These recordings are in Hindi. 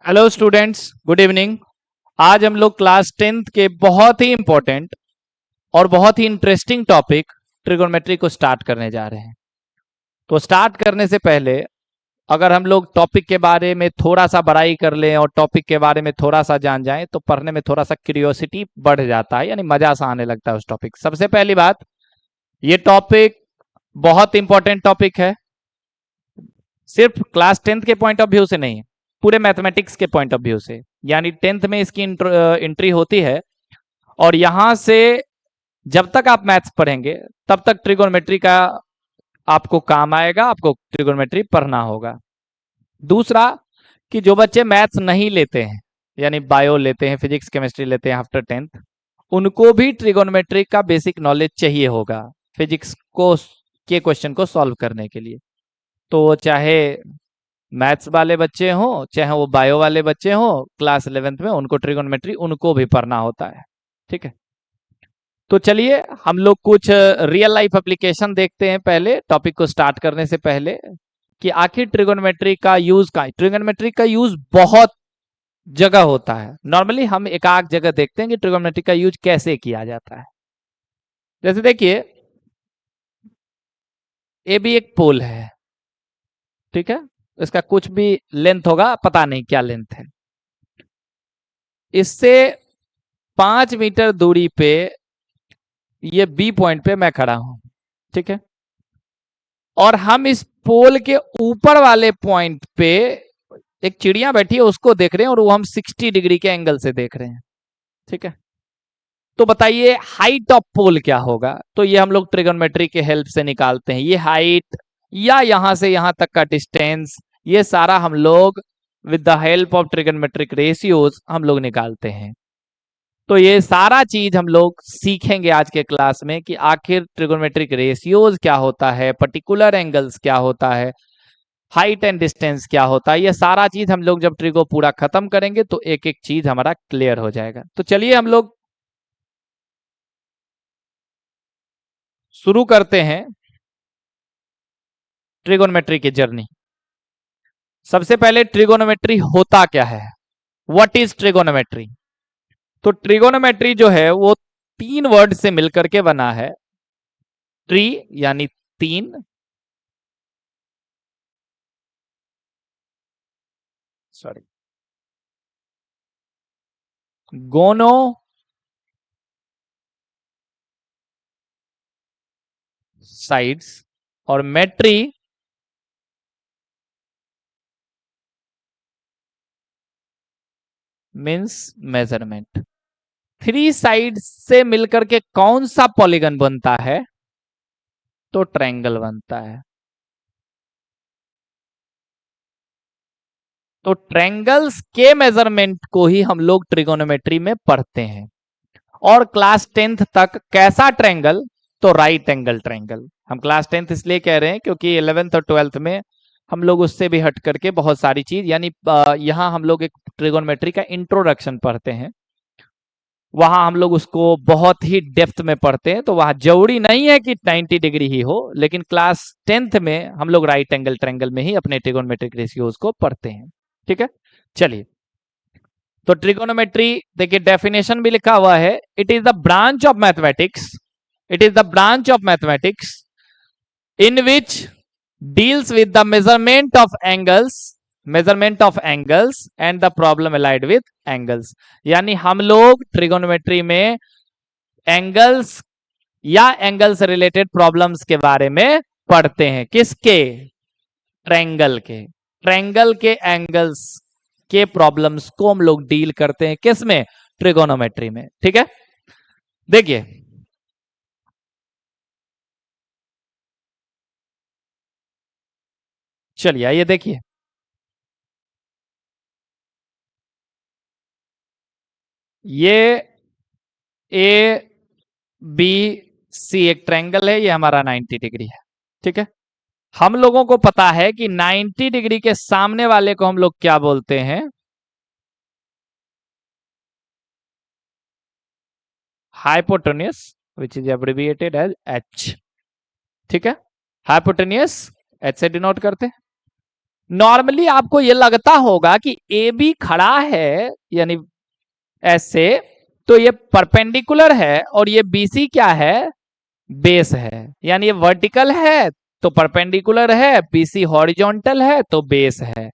Hello students, good evening. आज हम लोग क्लास 10th के बहुत ही इंपॉर्टेंट और बहुत ही इंटरेस्टिंग टॉपिक ट्रिगोनोमेट्री को स्टार्ट करने जा रहे हैं। तो स्टार्ट करने से पहले अगर हम लोग टॉपिक के बारे में थोड़ा सा बड़ाई कर लें और टॉपिक के बारे में थोड़ा सा जान जाएं तो पढ़ने में थोड़ा सा क्यूरियोसिटी बढ़ जाता है, यानी मजा सा आने लगता है उस टॉपिक। सबसे पहली बात, ये टॉपिक बहुत इंपॉर्टेंट टॉपिक है, सिर्फ क्लास 10th के पॉइंट ऑफ व्यू से नहीं, पूरे मैथमेटिक्स के पॉइंट ऑफ व्यू से। यानी 10th में इसकी एंट्री होती है और यहां से जब तक आप मैथ्स पढ़ेंगे तब तक ट्रिगोनोमेट्री का आपको काम आएगा, आपको ट्रिगोनोमेट्री पढ़ना होगा। दूसरा कि जो बच्चे मैथ्स नहीं लेते हैं, यानी बायो लेते हैं, फिजिक्स केमिस्ट्री लेते हैं आफ्टर 10th, उनको भी ट्रिगोनोमेट्री का बेसिक नॉलेज चाहिए होगा फिजिक्स को के क्वेश्चन को सॉल्व करने के लिए। तो चाहे मैथ्स वाले बच्चे हों चाहे वो बायो वाले बच्चे हों, क्लास 11th में उनको ट्रिगोनोमेट्री उनको भी पढ़ना होता है। ठीक है, तो चलिए हम लोग कुछ रियल लाइफ एप्लीकेशन देखते हैं पहले टॉपिक को स्टार्ट करने से पहले, कि आखिर ट्रिगोनोमेट्री का यूज का ट्रिगोनोमेट्री का यूज बहुत जगह होता है। नॉर्मली हम एक आध जगह देखते हैं कि ट्रिगोनोमेट्री का यूज कैसे किया जाता है। जैसे देखिए, ए भी एक पोल है, ठीक है, इसका कुछ भी लेंथ होगा, पता नहीं क्या लेंथ है। इससे 5 मीटर दूरी पे ये बी पॉइंट पे मैं खड़ा हूं, ठीक है, और हम इस पोल के ऊपर वाले पॉइंट पे एक चिड़िया बैठी है उसको देख रहे हैं और वो हम 60 डिग्री के एंगल से देख रहे हैं। ठीक है, तो बताइए हाइट ऑफ पोल क्या होगा? तो ये हम लोग ट्रिगोनोमेट्री के हेल्प से निकालते हैं। ये हाइट या यहां से यहां तक का डिस्टेंस, ये सारा हम लोग with the help of trigonometric ratios हम लोग निकालते हैं। तो ये सारा चीज हम लोग सीखेंगे आज के क्लास में कि आखिर ट्रिगोनोमेट्रिक रेशियोज क्या होता है, पर्टिकुलर एंगल्स क्या होता है, हाइट एंड डिस्टेंस क्या होता है। ये सारा चीज हम लोग जब ट्रिगो पूरा खत्म करेंगे तो एक एक चीज हमारा क्लियर हो जाएगा। तो चलिए हम लोग शुरू करते हैं ट्रिगोनोमेट्री की जर्नी। सबसे पहले ट्रिगोनोमेट्री होता क्या है, व्हाट इज ट्रिगोनोमेट्री? तो ट्रिगोनोमेट्री जो है वो 3 वर्ड से मिलकर के बना है। ट्री यानी 3, सॉरी, गोनो साइड्स, और मेट्री मीन्स मेजरमेंट। 3 साइड से मिलकर के कौन सा पॉलीगन बनता है? तो ट्रायंगल बनता है। तो ट्रायंगल्स के मेजरमेंट को ही हम लोग ट्रिगोनोमेट्री में पढ़ते हैं। और क्लास 10th तक कैसा ट्रायंगल? तो राइट एंगल ट्रायंगल। हम क्लास 10th इसलिए कह रहे हैं क्योंकि 11th और 12th में हम लोग उससे भी हट करके बहुत सारी चीज, यानी यहाँ हम लोग एक ट्रिगोनोमेट्री का इंट्रोडक्शन पढ़ते हैं, वहां हम लोग उसको बहुत ही डेप्थ में पढ़ते हैं। तो वहां जरूरी नहीं है कि 90 डिग्री ही हो, लेकिन क्लास 10th में हम लोग राइट एंगल ट्रायंगल में ही अपने ट्रिगोनोमेट्रिक रेशियोज को पढ़ते हैं। ठीक है, चलिए। तो ट्रिगोनोमेट्री देखिए डेफिनेशन भी लिखा हुआ है, it is the branch of mathematics, it is the branch of mathematics in which deals with the measurement of angles and the problem allied with angles। यानी हम लोग ट्रिगोनोमेट्री में एंगल्स या एंगल से रिलेटेड प्रॉब्लम्स के बारे में पढ़ते हैं। किसके? ट्रायंगल के। ट्रायंगल के एंगल्स के प्रॉब्लम्स को हम लोग डील करते हैं किसमें? ट्रिगोनोमेट्री में। ठीक है, देखिए चलिए आइए देखिए, ये ए बी सी एक ट्रायंगल है, ये हमारा 90 डिग्री है। ठीक है, हम लोगों को पता है कि 90 डिग्री के सामने वाले को हम लोग क्या बोलते हैं? Hypotenuse, which is abbreviated as H. ठीक है, हाइपोटेन्यूस एच से डिनोट करते हैं। नॉर्मली आपको ये लगता होगा कि ए बी खड़ा है यानी ऐसे, तो ये परपेंडिकुलर है और ये बीसी क्या है, बेस है। यानी ये वर्टिकल है तो परपेंडिकुलर है, बीसी हॉरिजॉन्टल है तो बेस है।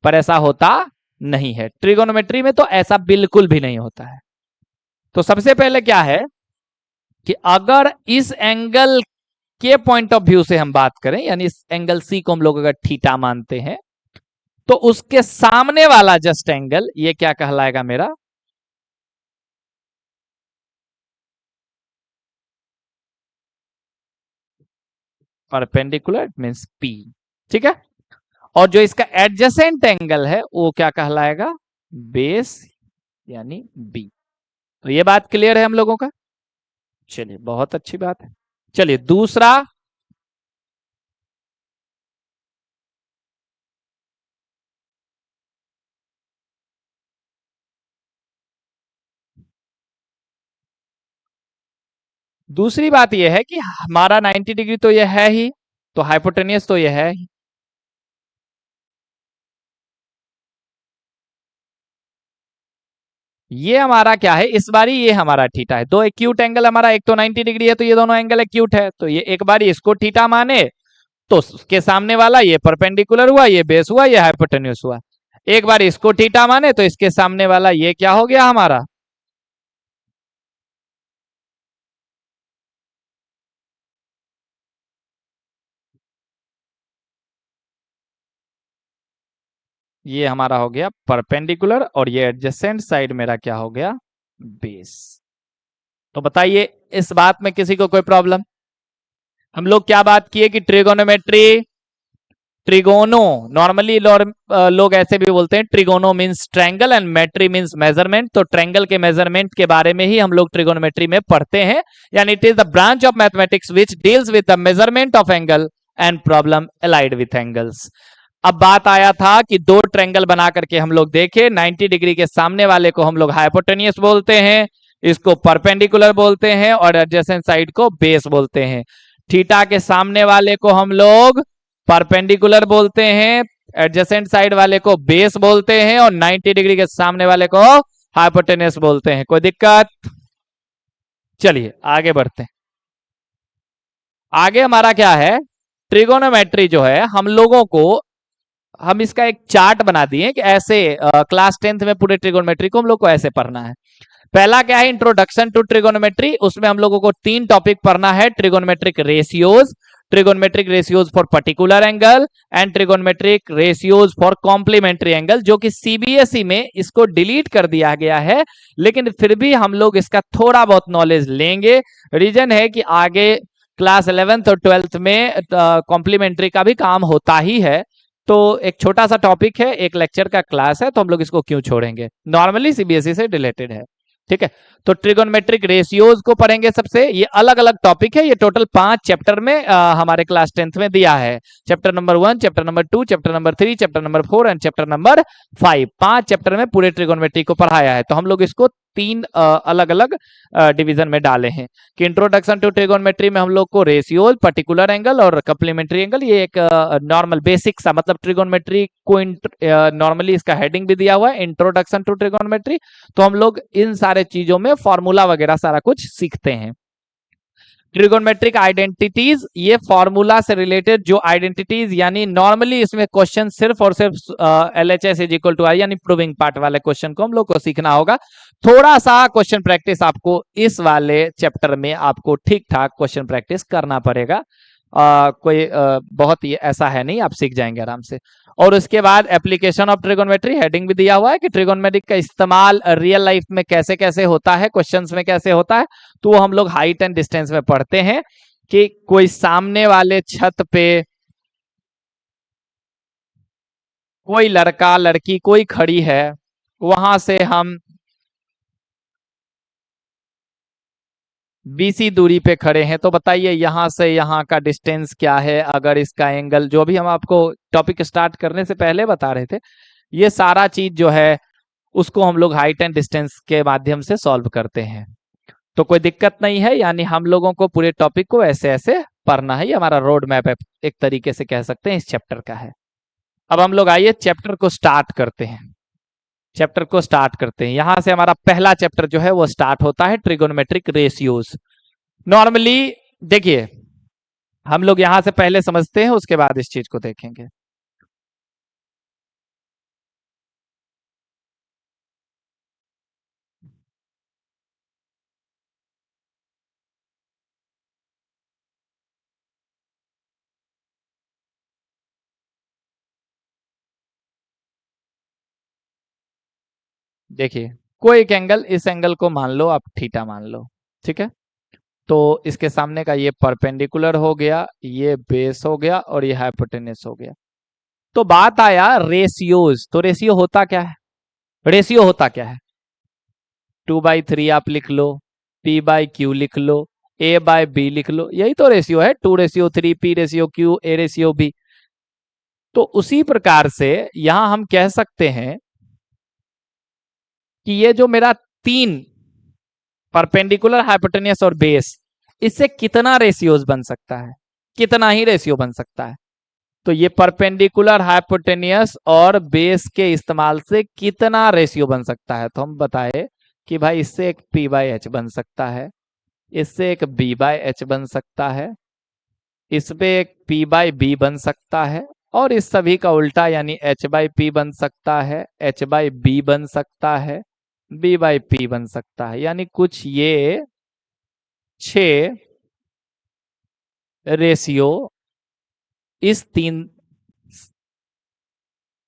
पर ऐसा होता नहीं है ट्रिगोनोमेट्री में, तो ऐसा बिल्कुल भी नहीं होता है। तो सबसे पहले क्या है कि अगर इस एंगल के पॉइंट ऑफ व्यू से हम बात करें, यानी इस एंगल सी को हम लोग अगर थीटा मानते हैं, तो उसके सामने वाला जस्ट एंगल ये क्या कहलाएगा मेरा, परपेंडिकुलर मींस पी। ठीक है, और जो इसका एडजेसेंट एंगल है वो क्या कहलाएगा, बेस यानी बी। तो ये बात क्लियर है हम लोगों का। चलिए बहुत अच्छी बात है। चलिए दूसरा, दूसरी बात यह है कि हमारा 90 डिग्री तो यह है ही, तो हाइपोटेनियस तो यह है ही। ये हमारा क्या है, इस बारी ये हमारा थीटा है। दो एक्यूट एंगल हमारा, एक तो 90 डिग्री है तो ये दोनों एंगल एक्यूट है, तो ये एक बारी इसको थीटा माने तो उसके सामने वाला ये परपेंडिकुलर हुआ, ये बेस हुआ, ये हाइपोटेन्यूस हुआ। एक बार इसको थीटा माने तो इसके सामने वाला ये क्या हो गया हमारा, ये हमारा हो गया परपेंडिकुलर, और ये एडजेसेंट साइड मेरा क्या हो गया, बेस। तो बताइए इस बात में किसी को कोई प्रॉब्लम। हम लोग क्या बात किए कि ट्रिगोनोमेट्री, ट्रिगोनो, नॉर्मली लोग ऐसे भी बोलते हैं trigono means triangle and metry means measurement. तो ट्रायंगल के मेजरमेंट के बारे में ही हम लोग ट्रिगोनोमेट्री में पढ़ते हैं। यानी it is the branch of mathematics which deals with the measurement of angle and problem allied with angles. अब बात आया था कि दो ट्रायंगल बना करके हम लोग देखे, 90 डिग्री के सामने वाले को हम लोग हाइपोटेनियस बोलते हैं, इसको परपेंडिकुलर बोलते हैं, और एडजेसेंट साइड को बेस बोलते हैं। थीटा के सामने वाले को हम लोग परपेंडिकुलर बोलते हैं, एडजेसेंट साइड वाले को बेस बोलते हैं, और 90 डिग्री के सामने वाले को हाइपोटेनियस बोलते हैं। कोई दिक्कत? चलिए आगे बढ़ते हैं। आगे हमारा क्या है, ट्रिगोनोमेट्री जो है हम लोगों को, हम इसका एक चार्ट बना दिए कि ऐसे क्लास 10th में पूरे ट्रिगोनोमेट्री को हम लोग को ऐसे पढ़ना है। पहला क्या है, इंट्रोडक्शन टू ट्रिगोनोमेट्री। उसमें हम लोगों को 3 टॉपिक पढ़ना है, trigonometric ratios, trigonometric ratios for particular angle and trigonometric ratios for complementary angle, जो कि सीबीएसई में इसको डिलीट कर दिया गया है, लेकिन फिर भी हम लोग इसका थोड़ा बहुत नॉलेज लेंगे। रीजन है कि आगे क्लास 11th और 12th में कॉम्प्लीमेंट्री का भी काम होता ही है, तो एक छोटा सा टॉपिक है, एक लेक्चर का क्लास है, तो हम लोग इसको क्यों छोड़ेंगे, नॉर्मली सीबीएसई से रिलेटेड है। ठीक है, तो ट्रिगोनोमेट्रिक रेशियोज को पढ़ेंगे सबसे। ये अलग अलग टॉपिक है, ये टोटल 5 चैप्टर में हमारे क्लास 10th में दिया है। Chapter number 1, chapter number 2, chapter number 3, chapter number 4 and chapter number 5। 5 chapter में पूरे ट्रिगोनोमेट्री को पढ़ाया है। तो हम लोग इसको 3 अलग अलग डिवीजन में डाले हैं कि इंट्रोडक्शन टू ट्रिगोनोमेट्री में हम लोग को रेशियोज, पर्टिकुलर एंगल और कॉम्प्लीमेंट्री एंगल, ये एक नॉर्मल बेसिक सा, मतलब ट्रिगोनोमेट्री को नॉर्मली इसका हेडिंग भी दिया हुआ है, इंट्रोडक्शन टू ट्रिगोनोमेट्री। तो हम लोग इन सारे चीजों में फॉर्मूला वगैरह सारा कुछ सीखते हैं। ट्रिगोनोमेट्रिक आइडेंटिटीज, ये फॉर्मूला से रिलेटेड जो आइडेंटिटीज, यानी नॉर्मली इसमें क्वेश्चन सिर्फ और सिर्फ LHS इज इक्वल टू आई यानी प्रूविंग पार्ट वाले क्वेश्चन को हम लोग को सीखना होगा। थोड़ा सा क्वेश्चन प्रैक्टिस आपको इस वाले चैप्टर में आपको ठीक ठाक क्वेश्चन प्रैक्टिस करना पड़ेगा। कोई बहुत ही ऐसा है नहीं, आप सीख जाएंगे आराम से। और उसके बाद एप्लीकेशन ऑफ ट्रिगोनोमेट्री हेडिंग भी दिया हुआ है कि ट्रिगोनोमेट्री का इस्तेमाल रियल लाइफ में कैसे कैसे होता है, क्वेश्चंस में कैसे होता है। तो वो हम लोग हाइट एंड डिस्टेंस में पढ़ते हैं कि कोई सामने वाले छत पे कोई लड़का लड़की कोई खड़ी है, वहां से हम बीसी दूरी पे खड़े हैं, तो बताइए यहां से यहां का डिस्टेंस क्या है, अगर इसका एंगल, जो भी हम आपको टॉपिक स्टार्ट करने से पहले बता रहे थे, ये सारा चीज जो है उसको हम लोग हाइट एंड डिस्टेंस के माध्यम से सॉल्व करते हैं। तो कोई दिक्कत नहीं है, यानी हम लोगों को पूरे टॉपिक को ऐसे ऐसे पढ़ना है। ये हमारा रोड मैप है, एक तरीके से कह सकते हैं इस चैप्टर का है। अब हम लोग आइए चैप्टर को स्टार्ट करते हैं। चैप्टर को स्टार्ट करते हैं, यहां से हमारा पहला चैप्टर जो है वो स्टार्ट होता है, ट्रिगोनोमेट्रिक रेशियोज। नॉर्मली देखिए, हम लोग यहां से पहले समझते हैं, उसके बाद इस चीज को देखेंगे। देखिए, कोई एक एंगल, इस एंगल को मान लो आप थीटा मान लो, ठीक है। तो इसके सामने का ये परपेंडिकुलर हो गया, ये बेस हो गया और ये हाइपोटेनस हो गया। तो बात आया रेशियोज। तो रेशियो होता क्या है? रेशियो होता क्या है? 2/3 आप लिख लो, P/Q लिख लो, A/B लिख लो, यही तो रेशियो है। 2:3, P/Q, A/B। तो उसी प्रकार से यहां हम कह सकते हैं कि ये जो मेरा तीन परपेंडिकुलर, हाइपोटेनियस और बेस, इससे कितना रेशियोज बन सकता है? कितना ही रेशियो बन सकता है। तो ये परपेंडिकुलर, हाइपोटेनियस और बेस के इस्तेमाल से कितना रेशियो बन सकता है? तो हम बताए कि भाई इससे एक P/H बन सकता है, इससे एक B/H बन सकता है, इसमें एक P/B बन सकता है, और इस सभी का उल्टा यानी H/P बन सकता है, H/B बन सकता है, B/P बन सकता है। यानी कुछ ये 6 रेशियो इस तीन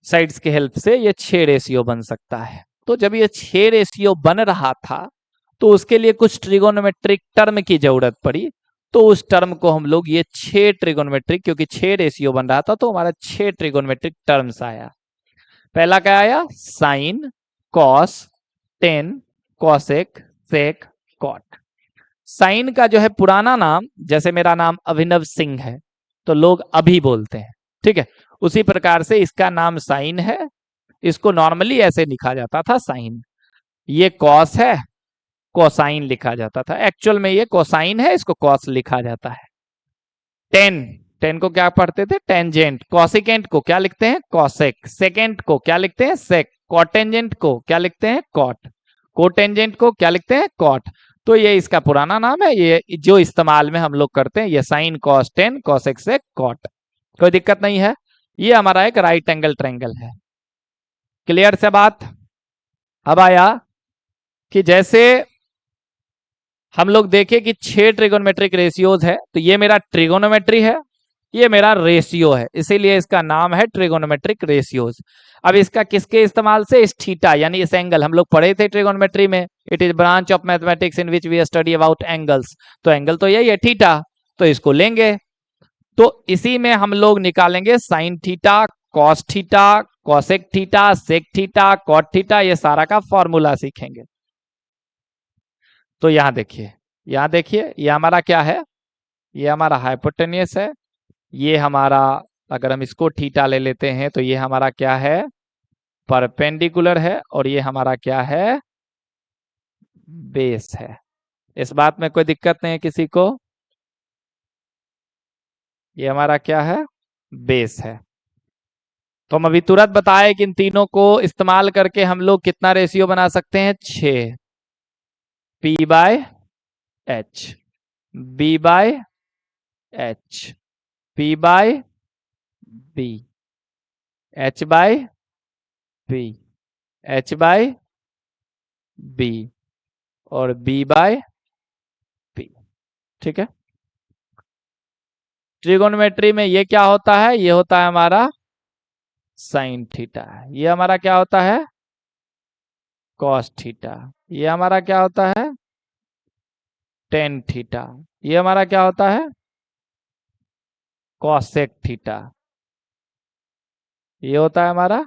साइड्स के हेल्प से ये 6 रेशियो बन सकता है। तो जब ये 6 रेशियो बन रहा था तो उसके लिए कुछ ट्रिगोनोमेट्रिक टर्म की जरूरत पड़ी। तो उस टर्म को हम लोग ये 6 ट्रिगोनोमेट्रिक, क्योंकि 6 रेशियो बन रहा था तो हमारा 6 ट्रिगोनोमेट्रिक टर्म्स आया। पहला क्या आया? Sign, cos, tan, cosec, sec, cot. Sign का जो है पुराना नाम, जैसे मेरा नाम अभिनव सिंह है तो लोग अभी बोलते हैं, ठीक है। उसी प्रकार से इसका नाम साइन है, इसको नॉर्मली ऐसे लिखा जाता था, साइन। ये कॉस है, कोसाइन लिखा जाता था। एक्चुअल में ये कोसाइन है, इसको कॉस लिखा जाता है। टेन, टेन को क्या पढ़ते थे? टेंजेंट। कॉसिकेंट को क्या लिखते हैं? कॉसेक। सेकेंट को क्या लिखते हैं? सेक। कॉटेंजेंट को क्या लिखते हैं? कॉट। कोटेंजेंट को क्या लिखते हैं? कॉट। तो ये इसका पुराना नाम है, ये जो इस्तेमाल में हम लोग करते हैं, ये sine, cos, tan, cosec, sec, cot. कोई दिक्कत नहीं है। ये हमारा एक राइट एंगल ट्रायंगल है। क्लियर से बात? अब आया कि जैसे हम लोग देखें कि 6 ट्रिगोनोमेट्रिक रेशियोज है, तो ये मेरा ट्रिगोनोमेट्री है, ये मेरा रेशियो है, इसीलिए इसका नाम है ट्रिगोनोमेट्रिक रेशियोज। अब इसका किसके इस्तेमाल से? इस थीटा यानी इस एंगल, हम लोग पढ़े थे ट्रिगोनोमेट्री में, it is branch of mathematics in which we study about angles. तो एंगल तो यही है, थीटा। तो इसको लेंगे, तो इसी में हम लोग निकालेंगे sine theta, cos theta, cosec theta, sec theta, cot theta, ये सारा का फॉर्मूला सीखेंगे। तो यहां देखिए, यहां देखिए, ये हमारा क्या है? ये हमारा हाइपोटेनियस है। ये हमारा, अगर हम इसको थीटा ले लेते हैं तो ये हमारा क्या है? परपेंडिकुलर है। और ये हमारा क्या है? बेस है। इस बात में कोई दिक्कत नहीं है किसी को? ये हमारा क्या है? बेस है। तो हम अभी तुरंत बताए कि इन तीनों को इस्तेमाल करके हम लोग कितना रेशियो बना सकते हैं? 6। P/H, B/H, P/B, H/B, H/B और B/P, ठीक है। ट्रिगोनोमेट्री में ये क्या होता है? ये होता है हमारा साइन थीटा। ये हमारा क्या होता है? Cos theta. ये हमारा क्या होता है? Tan theta. ये हमारा क्या होता है? Cosec theta. ये होता है हमारा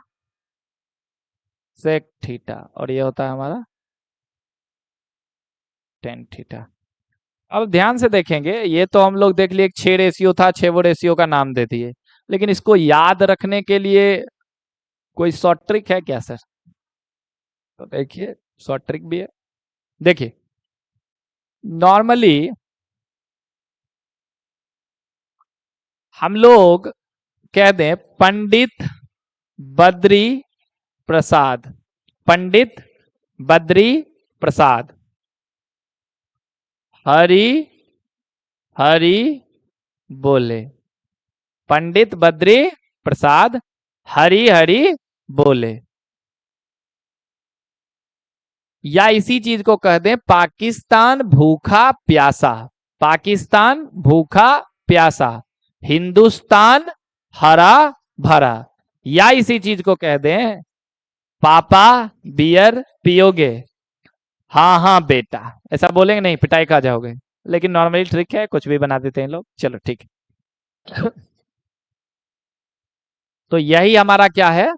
सेक थीटा। और ये होता है हमारा टेन थीटा। अब ध्यान से देखेंगे, ये तो हम लोग देख लिए 6 रेशियो था, 6 वो रेशियो का नाम दे दिए, लेकिन इसको याद रखने के लिए कोई शॉर्ट ट्रिक है क्या सर? तो देखिए, शॉर्ट ट्रिक भी है। देखिए, नॉर्मली हम लोग कह दें पंडित बद्री प्रसाद, पंडित बद्री प्रसाद, हरि हरि बोले, पंडित बद्री प्रसाद हरि हरि बोले। या इसी चीज को कह दें पाकिस्तान भूखा प्यासा, पाकिस्तान भूखा प्यासा, हिंदुस्तान हरा भरा। या इसी चीज को कह दें पापा बियर पियोगे, हाँ हाँ बेटा, ऐसा बोलेंगे नहीं पिटाई खा जाओगे, लेकिन नॉर्मली ट्रिक है, कुछ भी बना देते हैं लोग। चलो ठीक है। तो यही हमारा क्या है,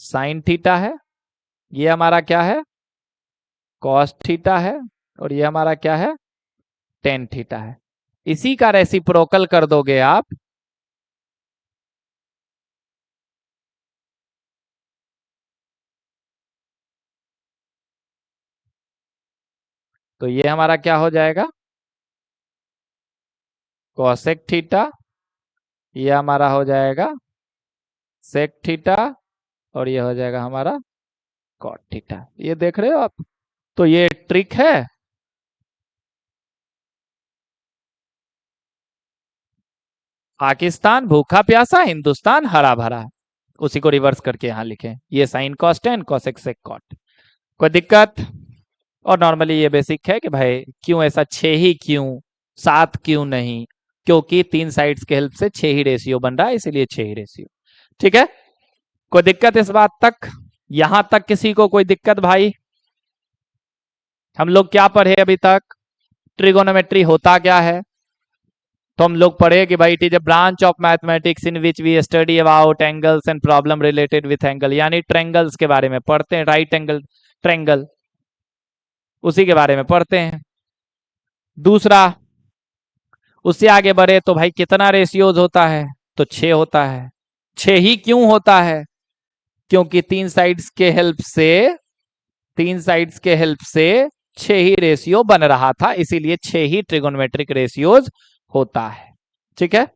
साइन थीटा है, ये हमारा क्या है, कॉस थीटा है, और ये हमारा क्या है, टेन थीटा है। इसी का रेसिप्रोकल कर दोगे आप, तो ये हमारा क्या हो जाएगा, कॉसेक थीटा, ये हमारा हो जाएगा सेक थीटा, और ये हो जाएगा हमारा कॉट थीटा। ये देख रहे हो आप, तो ये ट्रिक है। पाकिस्तान भूखा प्यासा, हिंदुस्तान हरा भरा, उसी को रिवर्स करके यहां लिखें। ये sine cos tan, cosec sec cot, कोई दिक्कत? और नॉर्मली ये बेसिक है कि भाई क्यों ऐसा 6 ही क्यों, 7 क्यों नहीं, क्योंकि 3 साइड्स के हेल्प से 6 ही रेशियो बन रहा है, इसीलिए 6 ही रेशियो। ठीक है, कोई दिक्कत इस बात तक? यहां तक किसी को कोई दिक्कत भाई? हम लोग क्या पढ़े अभी तक, ट्रिगोनोमेट्री होता क्या है? तो हम लोग पढ़े कि भाई it is a branch of mathematics in which we study about angles and problem related with angle, यानी ट्रेंगल्स के बारे में पढ़ते हैं, राइट एंगल ट्रेंगल, उसी के बारे में पढ़ते हैं। दूसरा, उससे आगे बढ़े तो भाई कितना रेशियोज होता है, तो 6 होता है। 6 ही क्यों होता है? क्योंकि 3 साइड्स के हेल्प से, 3 साइड्स के हेल्प से 6 ही रेशियो बन रहा था, इसीलिए 6 ही ट्रिगोनोमेट्रिक रेशियोज होता है। ठीक है,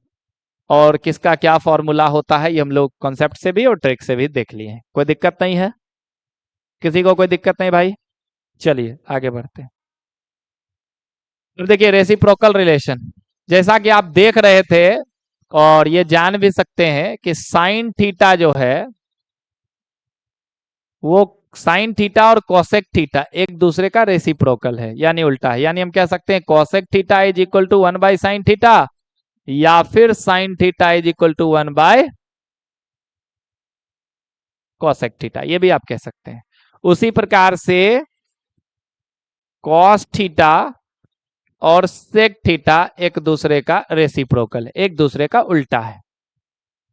और किसका क्या फॉर्मूला होता है ये हम लोग कॉन्सेप्ट से भी और ट्रिक से भी देख लिए हैं। कोई दिक्कत नहीं है, किसी को कोई दिक्कत नहीं भाई? चलिए आगे बढ़ते हैं। तो देखिए रेसिप्रोकल रिलेशन, जैसा कि आप देख रहे थे और ये जान भी सकते हैं कि साइन थीटा जो है वो साइन थीटा और कॉसेक थीटा एक दूसरे का रेसिप्रोकल है, यानी उल्टा है। यानी हम कह सकते हैं cosec theta is equal to 1 by sine theta, या फिर sine theta is equal to 1 by cosec theta, ये भी आप कह सकते हैं। उसी प्रकार से कॉस थीटा और सेक थीटा एक दूसरे का रेसिप्रोकल है, एक दूसरे का उल्टा है।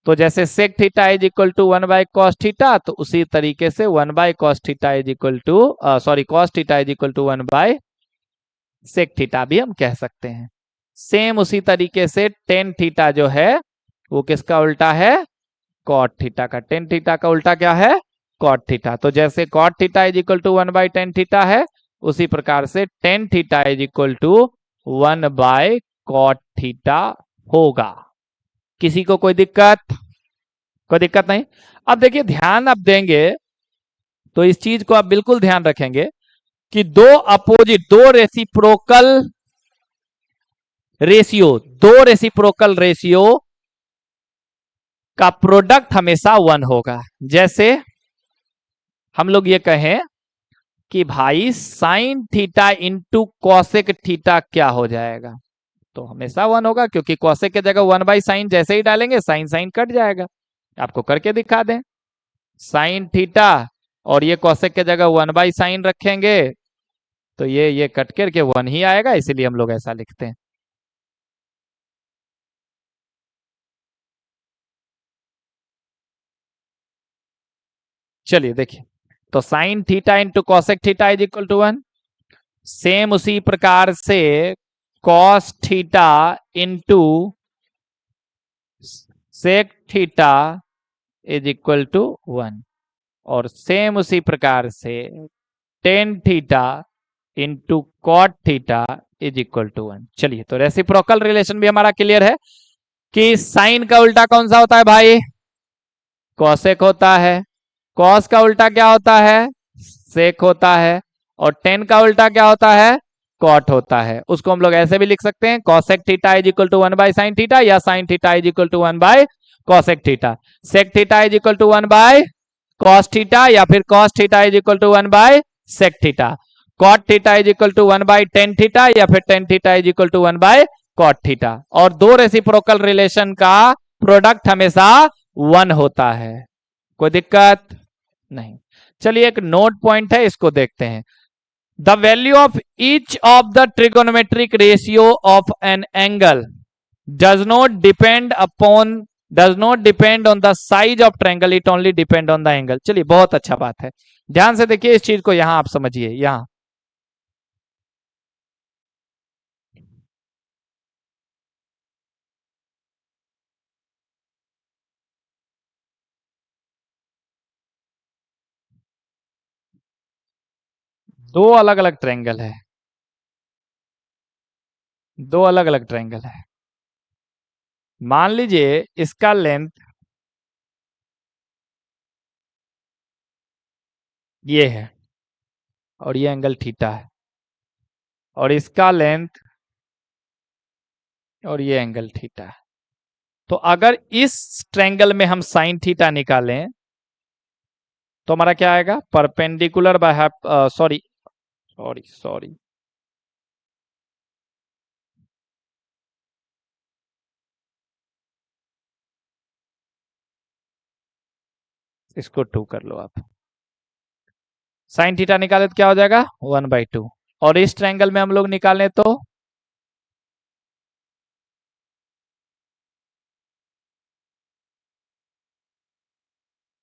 तो जैसे sec theta is equal to 1 by cos theta, तो उसी तरीके से 1 by cos theta is equal to sorry cos theta is equal to 1 by sec theta भी हम कह सकते हैं। सेम उसी तरीके से टेन थीटा जो है वो किसका उल्टा है, कॉट थीटा का। टेन थीटा का उल्टा क्या है, कॉट थीटा। तो जैसे cot theta is equal to 1 by tan theta है, उसी प्रकार से tan theta is equal to 1 by cot theta होगा। किसी को कोई दिक्कत? कोई दिक्कत नहीं। अब देखिए ध्यान आप देंगे तो इस चीज को आप बिल्कुल ध्यान रखेंगे कि दो अपोजिट, दो रेसिप्रोकल रेशियो का प्रोडक्ट हमेशा 1 होगा। जैसे हम लोग ये कहें कि भाई sign theta into cosec theta क्या हो जाएगा, तो हमेशा 1 होगा, क्योंकि कॉसेक की जगह 1 बाई साइन जैसे ही डालेंगे साइन साइन कट जाएगा। आपको करके दिखा दें, साइन थीटा और ये कॉसेक की जगह 1 बाई साइन रखेंगे तो ये कट करके 1 ही आएगा, इसीलिए हम लोग ऐसा लिखते हैं। चलिए देखिए, तो sine theta into cosec theta is equal to 1। Same उसी प्रकार से cos theta into sec theta is equal to 1, और सेम उसी प्रकार से tan theta into cot theta is equal to 1। चलिए, तो रेसिप्रोकल रिलेशन भी हमारा क्लियर है कि साइन का उल्टा कौन सा होता है भाई, कॉसेक होता है, कॉस का उल्टा क्या होता है, सेक होता है, और टेन का उल्टा क्या होता है, कॉट होता है। उसको हम लोग ऐसे भी लिख सकते हैं, cosec theta is equal to 1 by sine theta, या sine theta is equal to 1 by cosec theta, sec theta is equal to 1 by cos theta, या फिर cos theta is equal to 1 by sec theta, cot theta is equal to 1 by tan theta, या फिर tan theta is equal to 1 by cot theta. और दो रेसिप्रोकल रिलेशन का प्रोडक्ट हमेशा 1 होता है, कोई दिक्कत नहीं। चलिए एक नोट पॉइंट है, इसको देखते हैं। The value of each of the trigonometric ratio of an angle does not depend on the size of triangle, it only depend on the angle. चलिए बहुत अच्छा बात है, ध्यान से देखिए इस चीज को, यहां आप समझिए। यहां दो अलग अलग ट्रायंगल है, दो अलग अलग ट्रायंगल है। मान लीजिए इसका लेंथ ये है और ये एंगल थीटा है, और इसका लेंथ और ये एंगल थीटा है। तो अगर इस ट्रायंगल में हम साइन थीटा निकालें तो हमारा क्या आएगा, perpendicular by sorry sorry sorry इसको 2 कर लो आप। साइन थीटा निकाले तो क्या हो जाएगा, 1/2, और इस ट्रायंगल में हम लोग निकालें तो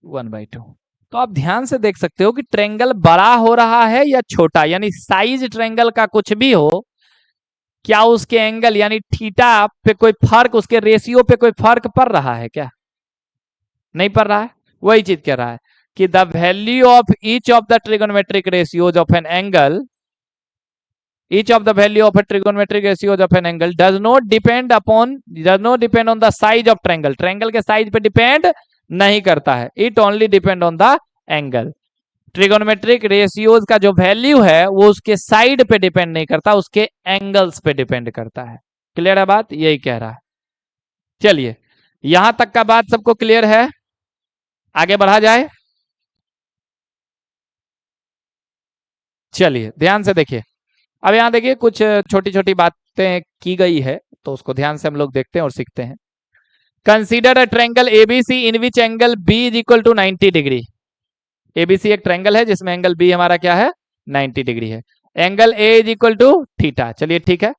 1/2। तो आप ध्यान से देख सकते हो कि ट्रायंगल बड़ा हो रहा है या छोटा, यानी साइज ट्रायंगल का कुछ भी हो, क्या उसके एंगल यानी थीटा पे कोई फर्क, उसके रेशियो पे कोई फर्क पड़ रहा है क्या, नहीं पड़ रहा है। वही चीज कह रहा है कि the value of each of the trigonometric ratios of an angle, each of the value of a trigonometric ratios of an angle does not depend on the size of triangle, triangle के साइज पे डिपेंड नहीं करता है, it only depend on the angle। Trigonometric ratios का जो वैल्यू है वो उसके साइड पे डिपेंड नहीं करता, उसके एंगल्स पे डिपेंड करता है। क्लियर है बात, यही कह रहा है। चलिए यहां तक का बात सबको क्लियर है, आगे बढ़ा जाए। चलिए ध्यान से देखिए, अब यहां देखिए कुछ छोटी छोटी बातें की गई है, तो उसको ध्यान से हम लोग देखते हैं और सीखते हैं। Consider a triangle ABC in which angle B is equal to 90 degree. ABC एक ट्रायंगल है जिसमें एंगल बी हमारा क्या है, 90 डिग्री है। Angle A is equal to theta. चलिए ठीक है।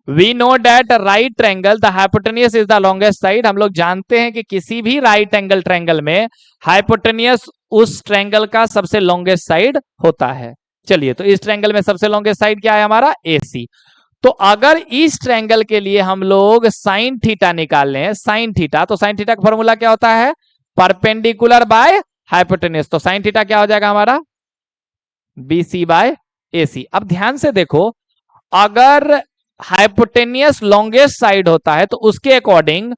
We know that right triangle the hypotenuse is the longest side. हम लोग जानते हैं कि किसी भी राइट एंगल ट्रायंगल में हाइपोटेनियस उस ट्रायंगल का सबसे लॉन्गेस्ट साइड होता है। चलिए तो इस ट्रायंगल में सबसे लॉन्गेस्ट साइड क्या है हमारा, एसी। तो अगर इस ट्रायंगल के लिए हम लोग साइन थीटा निकाल लें, साइन थीटा, तो साइन थीटा का फॉर्मूला क्या होता है, परपेंडिकुलर बाय हाइपोटेनियस। तो साइन थीटा क्या हो जाएगा हमारा, बीसी बाय एसी। अब ध्यान से देखो, अगर हाइपोटेनियस लॉन्गेस्ट साइड होता है तो उसके अकॉर्डिंग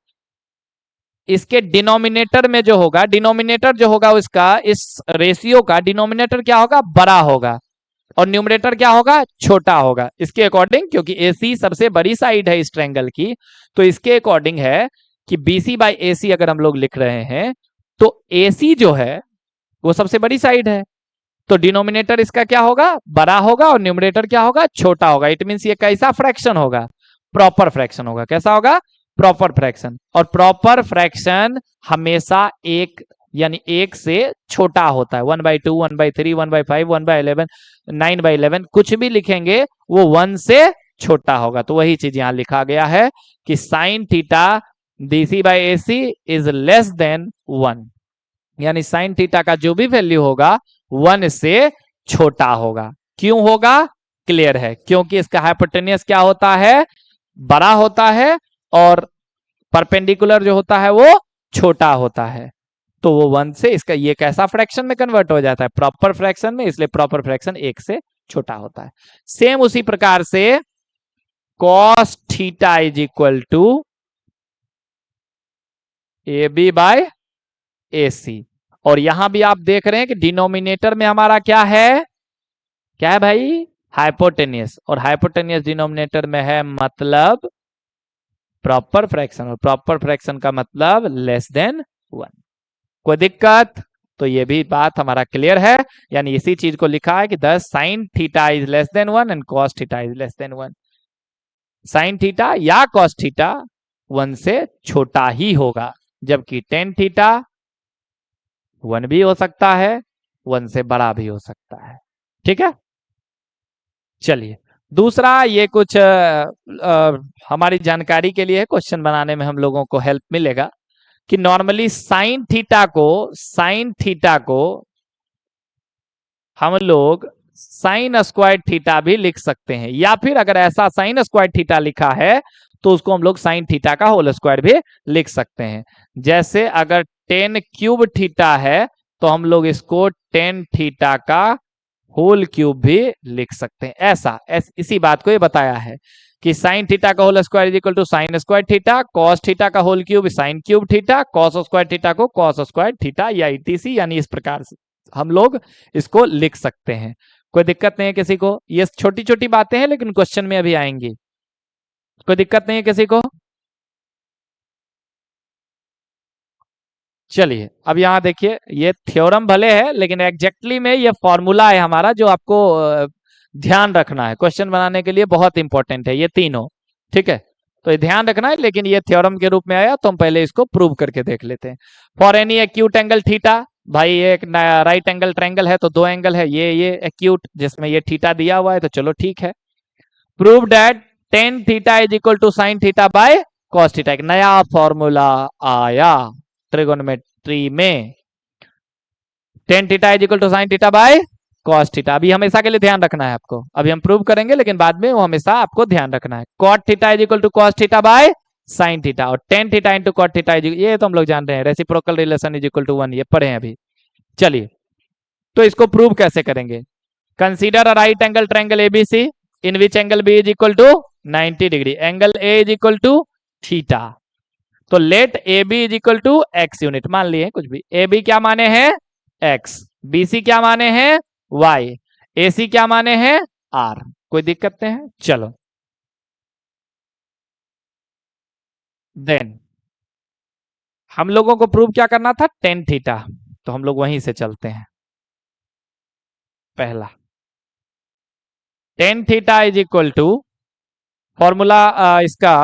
इसके डिनोमिनेटर में जो होगा, डिनोमिनेटर जो होगा उसका, इस रेशियो का डिनोमिनेटर क्या होगा, बड़ा होगा, और न्यूमरेटर क्या होगा, छोटा होगा इसके अकॉर्डिंग, क्योंकि एसी सबसे बड़ी साइड है इस ट्रायंगल की। तो इसके अकॉर्डिंग है कि बीसी बाय एसी अगर हम लोग लिख रहे हैं तो एसी जो है वो सबसे बड़ी साइड है, तो डिनोमिनेटर इसका क्या होगा, बड़ा होगा, और न्यूमरेटर क्या होगा, छोटा होगा। इट मींस ये कैसा फ्रैक्शन होगा, प्रॉपर फ्रैक्शन होगा। कैसा होगा, प्रॉपर फ्रैक्शन। और प्रॉपर फ्रैक्शन हमेशा एक यानी एक से छोटा होता है। 1/2, 1/3, 1/5, 1/11, 9/11, कुछ भी लिखेंगे वो 1 से छोटा होगा। तो वही चीज यहां लिखा गया है कि sine theta DC by AC is less than 1, यानी साइन थीटा का जो भी वैल्यू होगा 1 से छोटा होगा। क्यों होगा, क्लियर है, क्योंकि इसका हाइपोटेनियस क्या होता है, बड़ा होता है, और परपेंडिकुलर जो होता है वो छोटा होता है। तो वो 1 से इसका ये कैसा फ्रैक्शन में कन्वर्ट हो जाता है, प्रॉपर फ्रैक्शन में, इसलिए प्रॉपर फ्रैक्शन 1 से छोटा होता है। सेम उसी प्रकार से cos theta is equal to A B by A C. और यहां भी आप देख रहे हैं कि डिनोमिनेटर में हमारा क्या है भाई, हाइपोटेनियस, और हाइपोटेनियस डिनोमिनेटर में है मतलब प्रॉपर फ्रैक्शन, और प्रॉपर फ्रैक्शन का मतलब लेस देन 1। कोई दिक्कत? तो ये भी बात हमारा क्लियर है, यानी इसी चीज को लिखा है कि the sign theta is less than 1 and cos theta is less than 1। Sign theta या कॉस थीटा 1 से छोटा ही होगा, जबकि टेन थीटा 1 भी हो सकता है, 1 से बड़ा भी हो सकता है। ठीक है, चलिए दूसरा, ये कुछ हमारी जानकारी के लिए क्वेश्चन बनाने में हम लोगों को हेल्प मिलेगा कि नॉर्मली साइन थीटा को हम लोग साइन स्क्वायर थीटा भी लिख सकते हैं, या फिर अगर ऐसा साइन स्क्वायर थीटा लिखा है तो उसको हम लोग साइन थीटा का होल स्क्वायर भी लिख सकते हैं। जैसे अगर टेन क्यूब थीटा है तो हम लोग इसको टेन थीटा का होल क्यूब भी लिख सकते हैं। इसी बात को ये बताया है कि साइन थीटा का whole square is equal to sine square theta, cos theta का whole cube sine cube theta, cos square theta को कॉस स्क्वायर थीटा, या ईटीसी, यानी इस प्रकार से हम लोग इसको लिख सकते हैं। कोई दिक्कत नहीं है किसी को? ये छोटी छोटी बातें हैं लेकिन क्वेश्चन में अभी आएंगी। कोई दिक्कत नहीं है किसी को? चलिए अब यहां देखिए, ये थ्योरम भले है लेकिन एग्जैक्टली में ये फॉर्मूला है हमारा जो आपको ध्यान रखना है, क्वेश्चन बनाने के लिए बहुत इंपॉर्टेंट है ये तीनों। ठीक है, तो ये ध्यान रखना है, लेकिन ये थ्योरम के रूप में आया तो हम पहले इसको प्रूव करके देख लेते हैं। For any acute angle theta, भाई ये एक राइट एंगल ट्रायंगल है तो दो एंगल है, ये एक्यूट जिसमें ये थीटा दिया हुआ है, तो चलो ठीक है। Prove that tan theta is equal to sine theta by cos theta, एक नया फॉर्मूला आया ट्रिगोनोमेट्री में। Tan theta is equal to sine theta by cos theta, अभी हमेशा के लिए ध्यान रखना है आपको, अभी हम प्रूव करेंगे लेकिन बाद में वो हमेशा आपको ध्यान रखना है। Cot theta is equal to cos theta by sine theta, और tan theta into cot theta is, ये तो हम लोग जान रहे हैं, reciprocal relation is equal to 1, ये पढ़े हैं अभी। चलिए तो इसको प्रूव कैसे करेंगे? Consider a right angle triangle ABC in which angle B is equal to 90 degree, angle A is equal to theta. तो let A B is equal to X unit मान लिए कुछ भी, ए बी क्या माने हैं एक्स, बी सी क्या माने हैं वाई, ए सी क्या माने हैं आर। कोई दिक्कत नहीं है? चलो देन हम लोगों को प्रूव क्या करना था, टेन थीटा, तो हम लोग वहीं से चलते हैं। पहला tan theta is equal to formula इसका,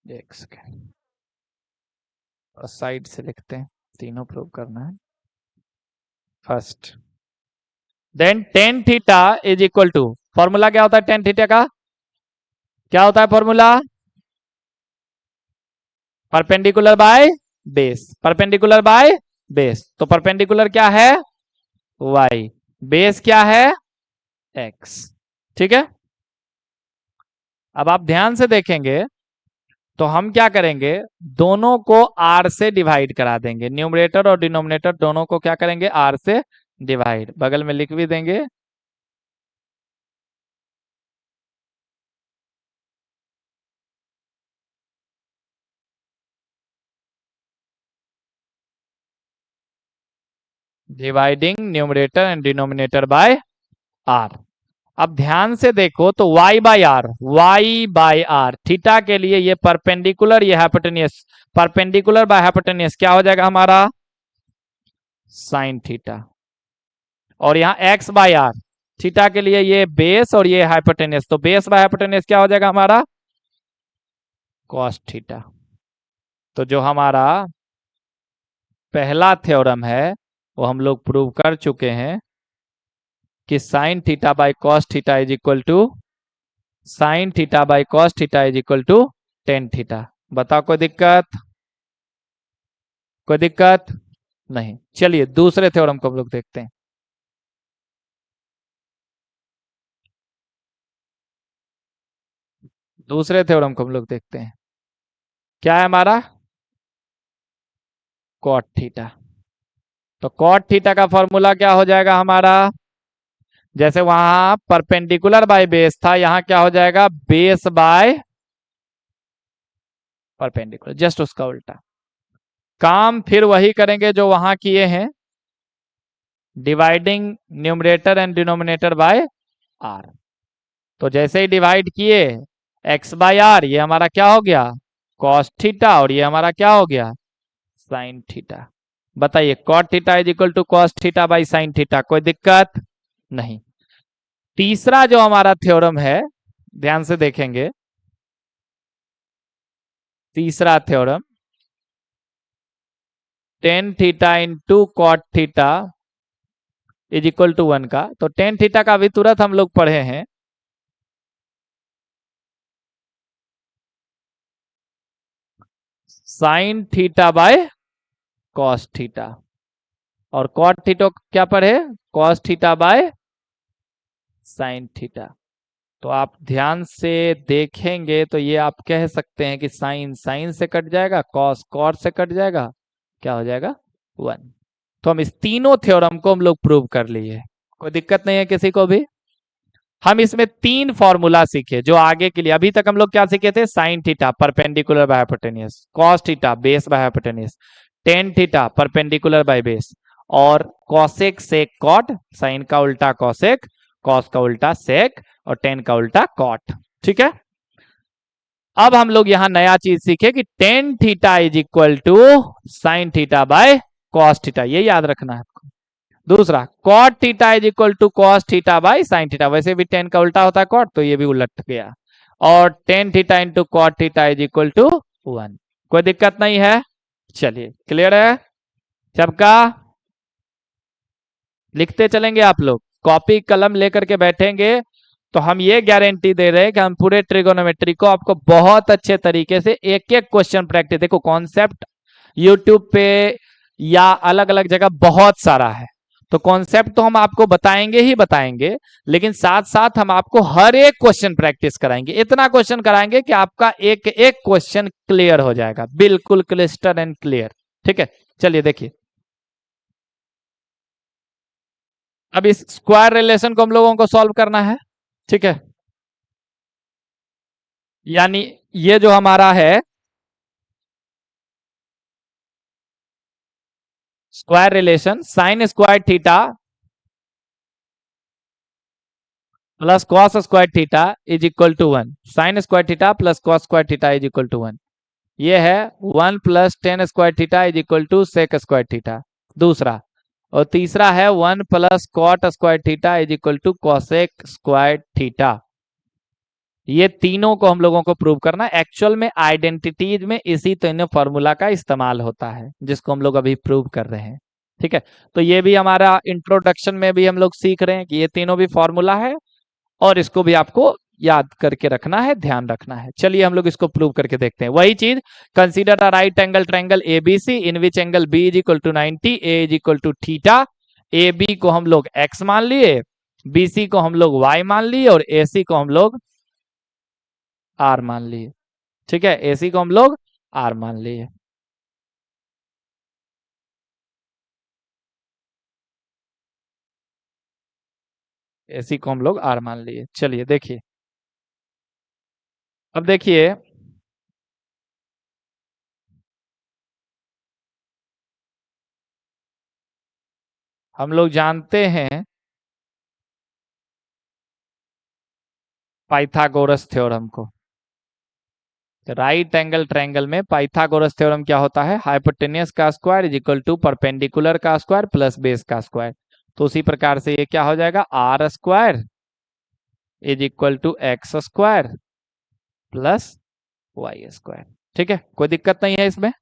एक सेकेंड साइड से लिखते हैं, तीनों प्रूव करना है। First then tan theta is equal to, formula क्या होता है टेन थीटा का, क्या होता है formula, perpendicular by base, perpendicular by base, तो परपेंडिकुलर क्या है y, बेस क्या है x। ठीक है, अब आप ध्यान से देखेंगे तो हम क्या करेंगे, दोनों को r से डिवाइड करा देंगे, न्यूमरेटर और डिनोमिनेटर दोनों को क्या करेंगे r से डिवाइड, बगल में लिख भी देंगे। Dividing numerator and denominator bye r। अब ध्यान से देखो तो y बाय आर थीटा के लिए ये परपेंडिकुलर, ये हाइपोटेनियस, परपेंडिकुलर बाय हाइपोटेनियस क्या हो जाएगा हमारा साइन थीटा, और यहाँ x बाय आर थीटा के लिए ये बेस और ये हाइपोटेनियस, तो बेस बाय हाइपोटेनियस क्या हो जाएगा हमारा कॉस थीटा। तो जो हमारा पहला थ्योरम है वो हम लोग प्रूव कर चुके हैं कि sine theta by cos theta is equal to sine theta by cos theta is equal to tan theta. बताओ कोई दिक्कत? कोई दिक्कत नहीं। चलिए दूसरे थ्योरम को हम लोग देखते हैं। दूसरे थ्योरम को हम लोग देखते हैं, क्या है हमारा कॉट थीटा। तो कॉट थीटा का फॉर्मूला क्या हो जाएगा हमारा, जैसे वहां परपेंडिकुलर बाय बेस था, यहां क्या हो जाएगा, बेस बाय परपेंडिकुलर, जस्ट उसका उल्टा। काम फिर वही करेंगे जो वहां किए हैं, dividing numerator and denominator by R. तो जैसे ही डिवाइड किए एक्स बाय आर, ये हमारा क्या हो गया, कॉस थीटा, और ये हमारा क्या हो गया, साइन थीटा। बताइए cot theta is equal to cos theta by sine theta, कोई दिक्कत नहीं। तीसरा जो हमारा थ्योरम है, ध्यान से देखेंगे, तीसरा theorem, tan theta into cot theta is equal to 1 का। तो टेन थीटा का अभी तुरंत हम लोग पढ़े हैं, sign theta by cos theta, और कॉट थीटा क्या पढ़े, cos theta by sine theta. तो आप ध्यान से देखेंगे तो ये आप कह सकते हैं कि साइन साइन से कट जाएगा, कॉस कॉट से कट जाएगा, क्या हो जाएगा, 1। तो हम इस तीनों थ्योरम को हम लोग प्रूव कर लिए, कोई दिक्कत नहीं है किसी को भी। हम इसमें 3 फॉर्मूला सीखे जो आगे के लिए, अभी तक हम लोग क्या सीखे थे, sine theta perpendicular by hypotenuse, cos theta base by hypotenuse, tan theta perpendicular by base, और कॉसेक सेक कॉट, साइन का उल्टा कॉसेक, कॉस का उल्टा सेक, और टेन का उल्टा कॉट। ठीक है, अब हम लोग यहां नया चीज सीखे कि tan theta is equal to sine theta by cos theta, ये याद रखना है आपको। दूसरा cot theta is equal to cos theta by sine theta, वैसे भी टेन का उल्टा होता है कॉट, तो ये भी उलट गया। और tan theta into cot theta is equal to 1, कोई दिक्कत नहीं है। चलिए क्लियर है सबका, लिखते चलेंगे आप लोग, कॉपी कलम लेकर के बैठेंगे तो हम ये गारंटी दे रहे हैं कि हम पूरे ट्रिगोनोमेट्री को आपको बहुत अच्छे तरीके से एक एक क्वेश्चन प्रैक्टिस, देखो कॉन्सेप्ट यूट्यूब पे या अलग अलग जगह बहुत सारा है, तो कॉन्सेप्ट तो हम आपको बताएंगे ही बताएंगे, लेकिन साथ साथ हम आपको हर एक क्वेश्चन प्रैक्टिस कराएंगे, इतना क्वेश्चन कराएंगे कि आपका एक एक क्वेश्चन क्लियर हो जाएगा, बिल्कुल क्लिस्टर एंड क्लियर। ठीक है, चलिए देखिए, अब इस स्क्वायर रिलेशन को हम लोगों को सॉल्व करना है। ठीक है, यानी ये जो हमारा है square relation, sine square theta plus cos square theta is equal to 1, sine square theta plus cos square theta is equal to 1, ये है 1 plus tan square theta is equal to sec square theta, दूसरा। और तीसरा है 1 plus cot square theta is equal to cosec square theta. ये तीनों को हम लोगों को प्रूव करना है। एक्चुअल में आइडेंटिटीज में इसी तीनों फॉर्मूला का इस्तेमाल होता है जिसको हम लोग अभी प्रूव कर रहे हैं। ठीक है, तो ये भी हमारा इंट्रोडक्शन में भी हम लोग सीख रहे हैं कि ये तीनों भी फॉर्मूला है, और इसको भी आपको याद करके रखना है, ध्यान रखना है। चलिए हम लोग इसको प्रूव करके देखते हैं। वही चीज, consider a right angle triangle ABC in which angle B is equal to 90, A is equal to theta. A B को हम लोग एक्स मान लिए, बीसी को हम लोग वाई मान लिए, और एसी को हम लोग आर मान लिए। ठीक है, एसी को हम लोग आर मान लिए। एसी को हम लोग आर मान लिए। चलिए देखिए, अब देखिए, हम लोग जानते हैं पाइथागोरस थ्योरम को। राइट एंगल ट्रायंगल में पाइथागोरस थ्योरम क्या होता है, हाइपोटेनियस का square is equal to perpendicular का स्क्वायर प्लस बेस का स्क्वायर। तो उसी प्रकार से ये क्या हो जाएगा, R square is equal to X square plus Y square. ठीक है, कोई दिक्कत नहीं है इसमें।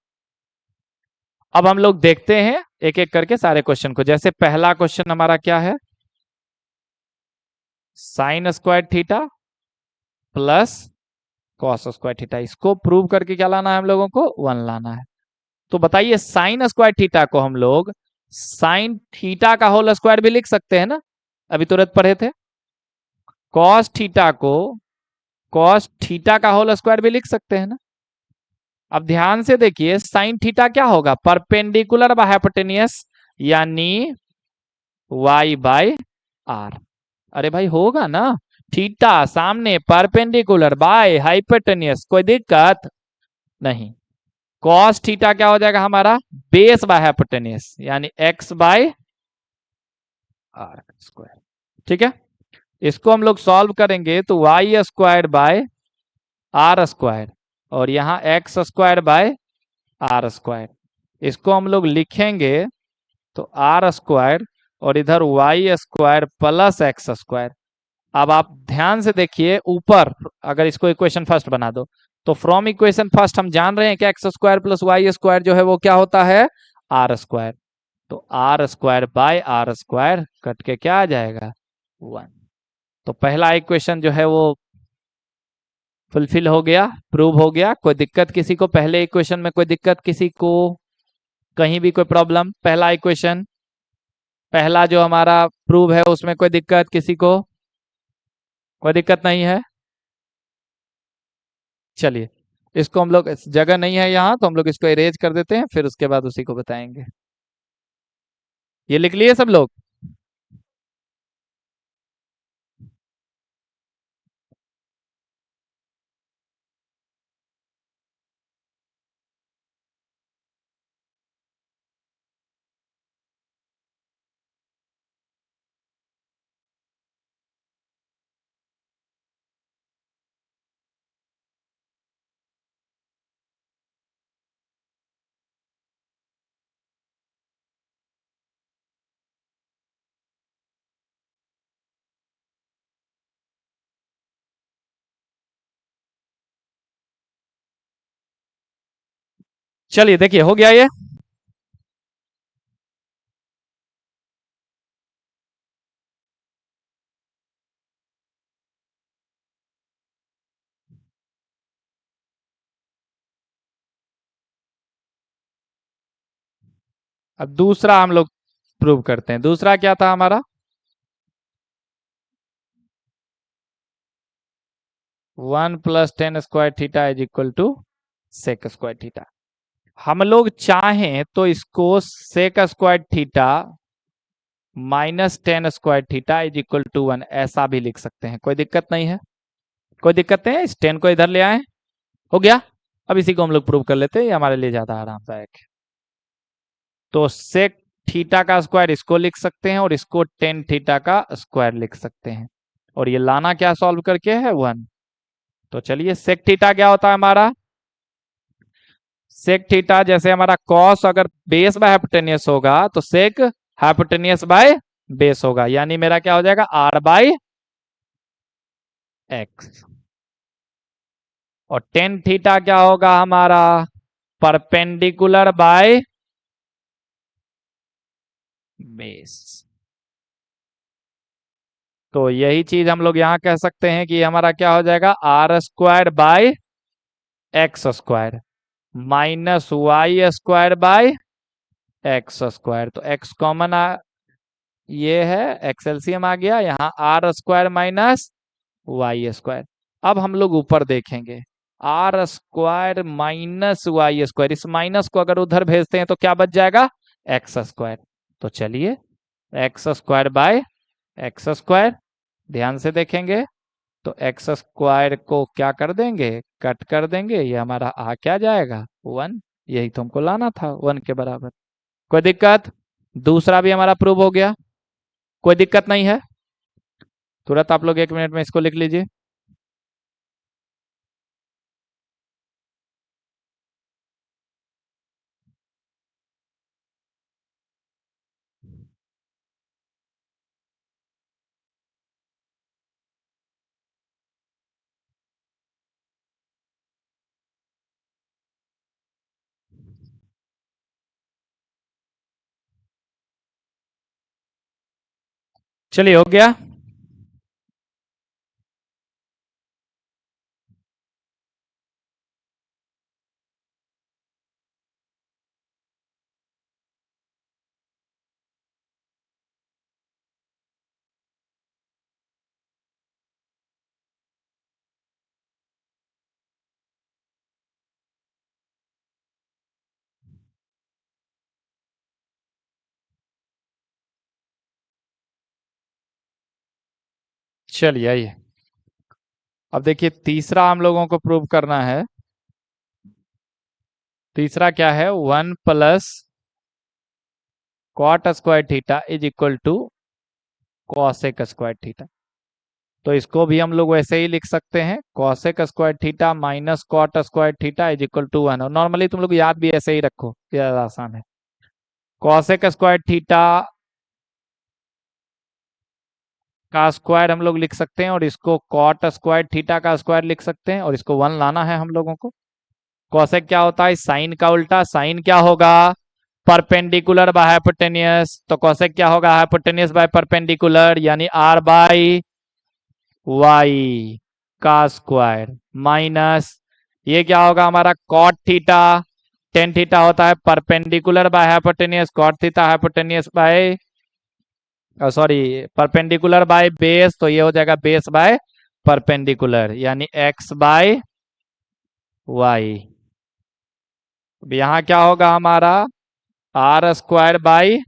अब हम लोग देखते हैं एक एक करके सारे क्वेश्चन को। जैसे पहला क्वेश्चन हमारा क्या है, sign square theta plus cos square theta, इसको प्रूव करके क्या लाना है हम लोगों को, 1 लाना है। तो बताइए साइन स्क्वायर थीटा को हम लोग साइन थीटा का होल स्क्वायर भी लिख सकते हैं ना, अभी तुरंत पढ़े थे। कॉस थीटा को कॉस थीटा का होल स्क्वायर भी लिख सकते हैं ना। अब ध्यान से देखिए, साइन थीटा क्या होगा, परपेंडिकुलर बाय हाइपोटेनियस, यानी y बाय आर। अरे भाई होगा ना, थीटा सामने परपेंडिकुलर बाय हाइपोटेन्यूस, कोई दिक्कत नहीं। कॉस थीटा क्या हो जाएगा हमारा, बेस बाय हाइपोटेन्यूस, यानी एक्स बाय आर स्क्वायर। ठीक है, इसको हम लोग सॉल्व करेंगे तो Y square by R square, और यहाँ X square by R square, इसको हम लोग लिखेंगे तो आर स्क्वायर और इधर Y square plus X square. अब आप ध्यान से देखिए ऊपर, अगर इसको इक्वेशन फर्स्ट बना दो तो फ्रॉम इक्वेशन फर्स्ट हम जान रहे हैं कि X square plus Y square जो है वो क्या होता है, आर स्क्वायर। तो R square by R square cut के क्या आ जाएगा, 1। तो पहला इक्वेशन जो है वो फुलफिल हो गया, प्रूव हो गया। कोई दिक्कत किसी को, पहले इक्वेशन में कोई दिक्कत किसी को, कहीं भी कोई प्रॉब्लम, पहला इक्वेशन, पहला जो हमारा प्रूव है उसमें कोई दिक्कत किसी को, कोई दिक्कत नहीं है। चलिए, इसको हम लोग, जगह नहीं है यहाँ तो हम लोग इसको इरेज कर देते हैं, फिर उसके बाद उसी को बताएंगे। ये लिख लिए सब लोग। चलिए देखिए, हो गया ये। अब दूसरा हम लोग प्रूव करते हैं। दूसरा क्या था हमारा, 1 + tan² is equal to sec² theta. हम लोग चाहें तो इसको sec² -tan² theta is equal to 1 ऐसा भी लिख सकते हैं, कोई दिक्कत नहीं है। कोई दिक्कत नहीं है, इस टेन को इधर ले आए, हो गया। अब इसी को हम लोग प्रूव कर लेते हैं, ये हमारे लिए ज्यादा आरामदायक है। तो सेक थीटा का स्क्वायर इसको लिख सकते हैं और इसको टेन थीटा का स्क्वायर लिख सकते हैं, और ये लाना क्या सॉल्व करके है, 1। तो चलिए, सेक थीटा क्या होता है हमारा, सेक थीटा जैसे हमारा कॉस अगर बेस बाय हाइपोटेनियस होगा तो सेक हाइपोटेनियस बाय बेस होगा, यानी मेरा क्या हो जाएगा, आर बाय एक्स। और टेन थीटा क्या होगा हमारा, परपेंडिकुलर बाय बेस। तो यही चीज हम लोग यहां कह सकते हैं कि हमारा क्या हो जाएगा, R square by X square minus Y square by X square. तो एक्स कॉमन ये है, एक्स एलसीएम आ गया, यहाँ R square minus Y square. अब हम लोग ऊपर देखेंगे, R square minus Y square, इस माइनस को अगर उधर भेजते हैं तो क्या बच जाएगा, एक्स स्क्वायर। तो चलिए, x square by X square, ध्यान से देखेंगे तो एक्स स्क्वायर को क्या कर देंगे, कट कर देंगे, ये हमारा आ क्या जाएगा, 1। यही तो हमको लाना था, 1 के बराबर। कोई दिक्कत, दूसरा भी हमारा प्रूव हो गया, कोई दिक्कत नहीं है। तुरंत आप लोग 1 मिनट में इसको लिख लीजिए। चलिए, हो गया। चलिए आइए, अब देखिए तीसरा हम लोगों को प्रूव करना है। तीसरा क्या है, 1 plus cot square theta is equal to cosec square theta. तो इसको भी हम लोग वैसे ही लिख सकते हैं, cosec square theta minus cot square theta is equal to 1। और नॉर्मली तुम लोग याद भी ऐसे ही रखो, ज्यादा आसान है। कॉसेक स्क्वायर थीटा का स्क्वायर हम लोग लिख सकते हैं, और इसको कॉट स्क्वायर थीटा का स्क्वायर लिख सकते हैं, और इसको 1 लाना है हम लोगों को। कॉसेक क्या होता है, साइन का उल्टा। साइन क्या होगा, परपेंडिकुलर बाय हाइपोटेनियस। तो कॉसेक क्या होगा, हाइपोटेनियस बाय परपेंडिकुलर, यानी आर बाई वाई का स्क्वायर माइनस ये क्या होगा हमारा कॉट थीटा। टेन थीटा होता है perpendicular by hypotenuse, cot theta hypotenuse by sorry perpendicular by base, तो ये हो जाएगा बेस बाय परपेंडिकुलर, यानी एक्स बाय वाई। यहां क्या होगा हमारा, R square by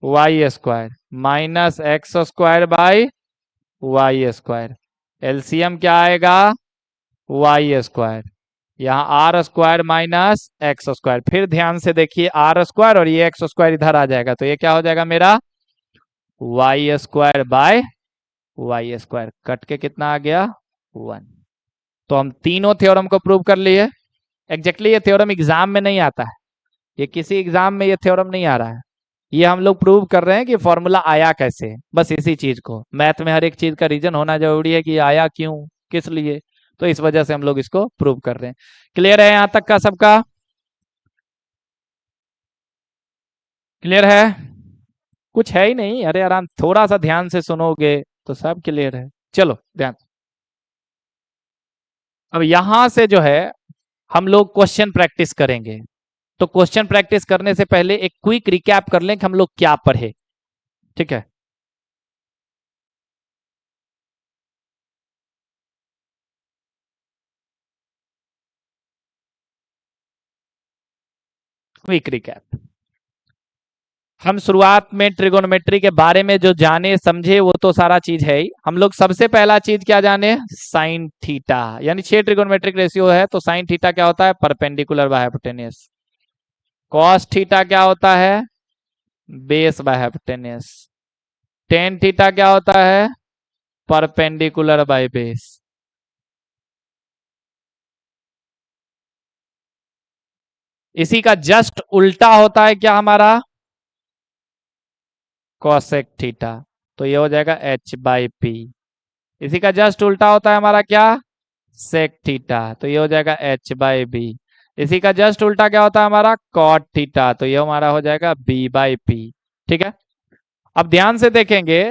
Y square minus X square by Y square. LCM क्या आएगा, वाई स्क्वायर, यहाँ R square minus X square. फिर ध्यान से देखिए, आर स्क्वायर और ये एक्स स्क्वायर इधर आ जाएगा, तो ये क्या हो जाएगा मेरा, Y square by Y square. Cut के कितना आ गया, 1। तो हम तीनों थ्योरम को प्रूव कर लिए। एग्जैक्टली ये थ्योरम एग्जाम में नहीं आता है, ये किसी एग्जाम में ये थ्योरम नहीं आ रहा है। ये हम लोग प्रूव कर रहे हैं कि फॉर्मूला आया कैसे, बस इसी चीज को। मैथ में हर एक चीज का रीजन होना जरूरी है कि आया क्यों, किस लिए, तो इस वजह से हम लोग इसको प्रूव कर रहे हैं। क्लियर है यहां तक का सबका, क्लियर है? कुछ है ही नहीं, अरे आराम, थोड़ा सा ध्यान से सुनोगे तो सब क्लियर है। चलो ध्यान। अब यहां से जो है हम लोग क्वेश्चन प्रैक्टिस करेंगे। तो क्वेश्चन प्रैक्टिस करने से पहले एक क्विक रिकैप कर लें कि हम लोग क्या पढ़े, ठीक है? Quick recap. हम शुरुआत में ट्रिगोनोमेट्री के बारे में जो जाने समझे वो तो सारा चीज है ही। हम लोग सबसे पहला चीज क्या जाने, साइन थीटा, यानी 6 ट्रिगोनोमेट्रिक रेशियो है, तो साइन थीटा क्या होता है, perpendicular by hypotenuse. Cos theta क्या होता है, base by hypotenuse. Tan theta क्या होता है, परपेंडिकुलर बाय बेस। इसी का जस्ट उल्टा होता है क्या हमारा, कॉसेक थीटा, तो ये हो जाएगा एच बाई पी। इसी का जस्ट उल्टा होता है हमारा क्या, सेक थीटा, तो ये हो जाएगा एच बाई बी। इसी का जस्ट उल्टा क्या होता है हमारा, कॉट थीटा, तो ये हमारा हो जाएगा बी बाई पी। ठीक है, अब ध्यान से देखेंगे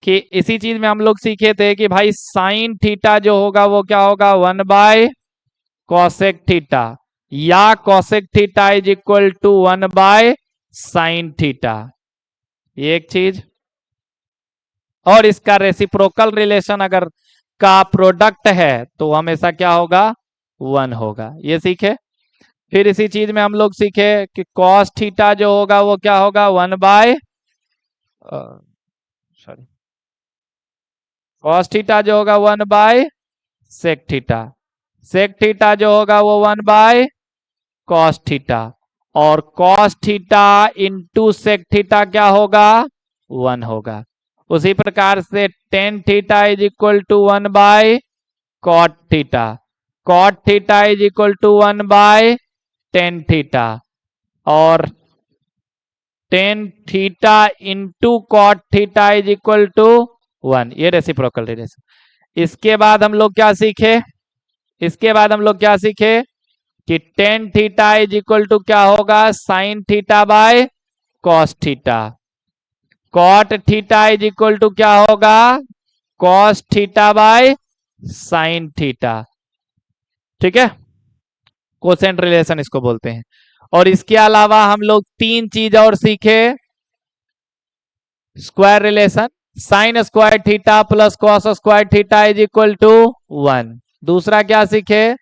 कि इसी चीज में हम लोग सीखे थे कि भाई साइन थीटा जो होगा वो क्या होगा, 1 बाय कॉसेक थीटा, या cosec theta is equal to 1 by sine theta, ये एक चीज। और इसका रेसिप्रोकल रिलेशन अगर का प्रोडक्ट है तो हमेशा क्या होगा, 1 होगा, ये सीखे। फिर इसी चीज में हम लोग सीखे कि कॉस थीटा जो होगा वो क्या होगा, 1 बाय सॉरी कॉस थीटा जो होगा 1 by sec theta. Sec theta जो होगा वो 1 बाय कॉस थीटा, और cos theta into sec theta क्या होगा, 1 होगा। उसी प्रकार से tan theta is equal to 1 by cot theta, cot theta is equal to 1 by tan theta, और tan theta into cot theta is equal to 1, ये रेसिप्रोकल रिलेशन। इसके बाद हम लोग क्या सीखे, इसके बाद हम लोग क्या सीखे कि tan theta is equal to क्या होगा, sine theta by cos theta, cot theta is equal to क्या होगा, cos theta by sine theta. ठीक है, कोसेंट रिलेशन इसको बोलते हैं। और इसके अलावा हम लोग 3 चीज और सीखे, square relation, sine square theta plus cos square theta is equal to 1। दूसरा क्या सीखे,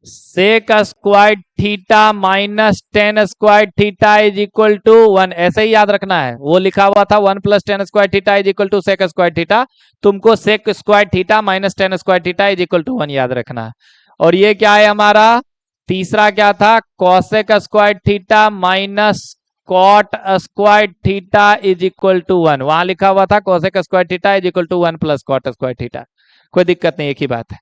sec square theta minus tan square theta is equal to 1। ऐसे ही याद रखना है, वो लिखा हुआ था 1 plus tan square theta is equal to sec square theta, तुमको sec square theta minus tan square theta is equal to 1 याद रखना है। और ये क्या है हमारा तीसरा, क्या था, cosec square theta minus cot square theta is equal to 1। वहां लिखा हुआ था cosec square theta is equal to 1 plus cot square theta. कोई दिक्कत नहीं, एक ही बात है।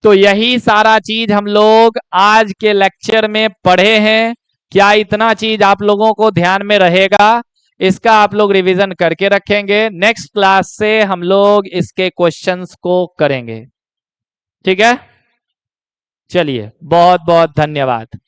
तो यही सारा चीज हम लोग आज के लेक्चर में पढ़े हैं। क्या इतना चीज आप लोगों को ध्यान में रहेगा? इसका आप लोग रिवीजन करके रखेंगे। नेक्स्ट क्लास से हम लोग इसके क्वेश्चंस को करेंगे। ठीक है, चलिए, बहुत बहुत धन्यवाद।